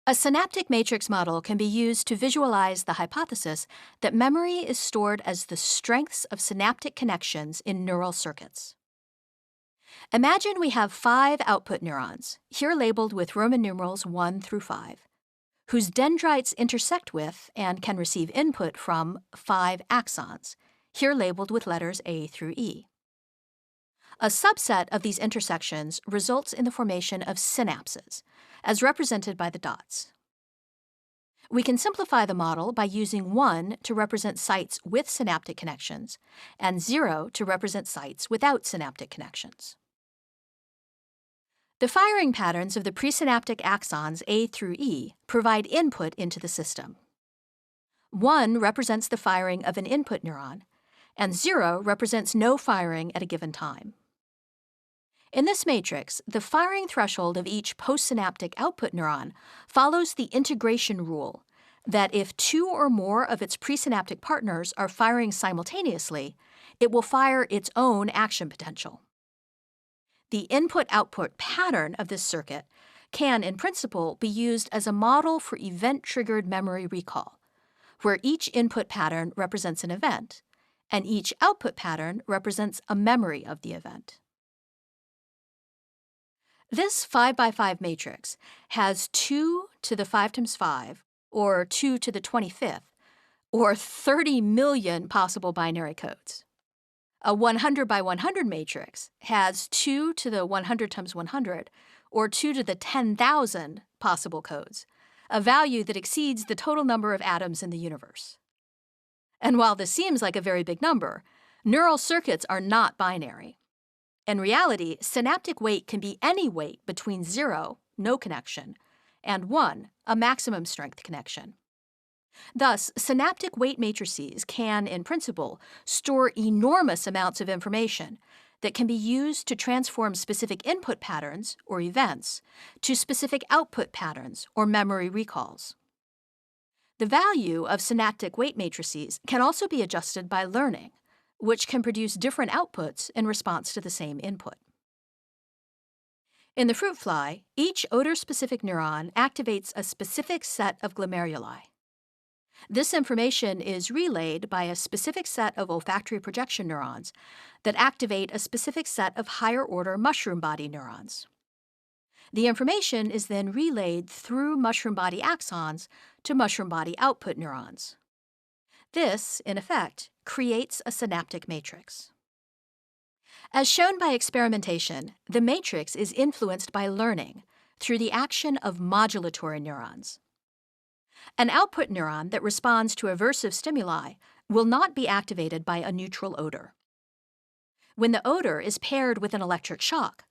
A synaptic matrix model can be used to visualize the hypothesis that memory is stored as the strengths of synaptic connections in neural circuits. Imagine we have 5 output neurons, here labeled with Roman numerals 1 through 5, whose dendrites intersect with and can receive input from 5 axons, here labeled with letters A through E. A subset of these intersections results in the formation of synapses, as represented by the dots. We can simplify the model by using 1 to represent sites with synaptic connections and 0 to represent sites without synaptic connections. The firing patterns of the presynaptic axons A through E provide input into the system. 1 represents the firing of an input neuron, and 0 represents no firing at a given time. In this matrix, the firing threshold of each postsynaptic output neuron follows the integration rule that if 2 or more of its presynaptic partners are firing simultaneously, it will fire its own action potential. The input-output pattern of this circuit can, in principle, be used as a model for event-triggered memory recall, where each input pattern represents an event, and each output pattern represents a memory of the event. This 5 by 5 matrix has 2 to the 5 times 5, or 2 to the 25th, or 30 million possible binary codes. A 100 by 100 matrix has 2 to the 100 times 100, or 2 to the 10,000 possible codes, a value that exceeds the total number of atoms in the universe. And while this seems like a very big number, neural circuits are not binary. In reality, synaptic weight can be any weight between 0, no connection, and 1, a maximum strength connection. Thus, synaptic weight matrices can, in principle, store enormous amounts of information that can be used to transform specific input patterns, or events, to specific output patterns, or memory recalls. The value of synaptic weight matrices can also be adjusted by learning, which can produce different outputs in response to the same input. In the fruit fly, each odor-specific neuron activates a specific set of glomeruli. This information is relayed by a specific set of olfactory projection neurons that activate a specific set of higher-order mushroom body neurons. The information is then relayed through mushroom body axons to mushroom body output neurons. This, in effect, creates a synaptic matrix. As shown by experimentation, the matrix is influenced by learning through the action of modulatory neurons. An output neuron that responds to aversive stimuli will not be activated by a neutral odor. When the odor is paired with an electric shock,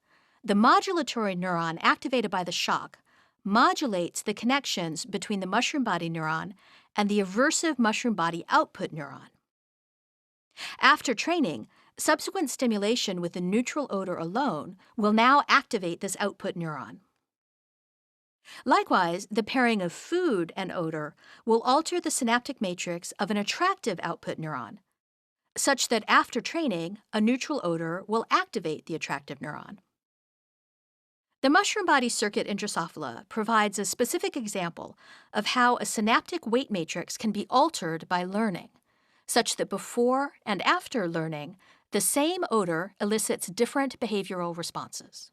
the modulatory neuron activated by the shock modulates the connections between the mushroom body neuron and the aversive mushroom body output neuron. After training, subsequent stimulation with the neutral odor alone will now activate this output neuron. Likewise, the pairing of food and odor will alter the synaptic matrix of an attractive output neuron, such that after training, a neutral odor will activate the attractive neuron. The mushroom body circuit in Drosophila provides a specific example of how a synaptic weight matrix can be altered by learning, such that before and after learning, the same odor elicits different behavioral responses.